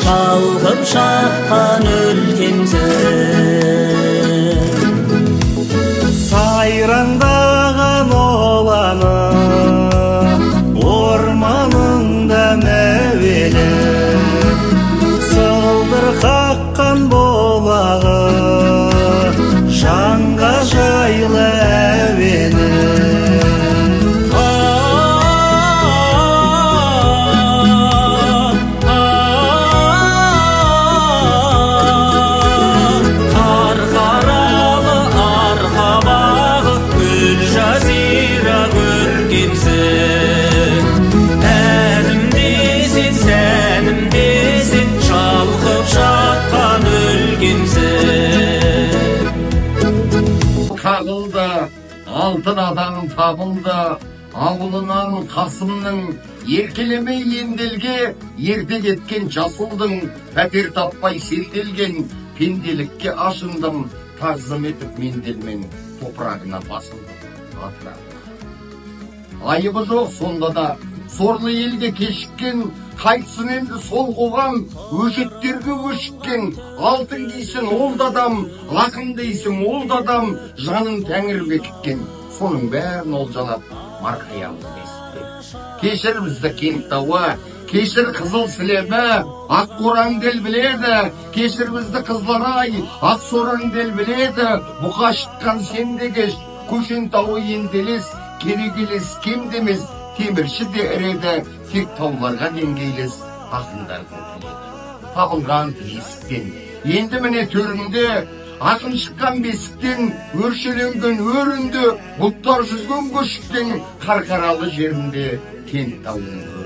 шалқып жатқан өлкемсің. Сайраңдаған оланы орманыңда мәуелі, сылдыр қаққан болағы жанға жайлы әуені. Қағылды, алтын адам табылды, ауылынан Қасымның, еркелемей енделге ерте кеткен жасылдың, пәтер таппай селделген пенделікке ашындым, тағзым етіп менделмен топырағына басылдым. Айыбы жоқ сонда да, сорлы елге кешіккен, қайтсын енді сол қоғам, өжеттерге өшіккен, алтын дейсін ол да адам, ақын дейсің ол да адам, жанын тәңір бекіткен, соның бәрін олжалап, марқаямыз бесіккен. Кешір бізді Кенттауы, кешір қызыл сілемі, ақ қораң дел біледі, кешір бізді Қызыларай, ақ сораң дел біледі, бұқа шыққан сен де кеш, Көшентауы енделес, керек елес кем демес, темірші де іреді, тек тауларға деңгейлес ақындардың тіледі. Табылған есіктен, енді міне төрінде, ақын шыққан бесіктен, өршеленген өрінде, бұлттар жүзген көшіктен, қарқаралы жерінде Кенттауының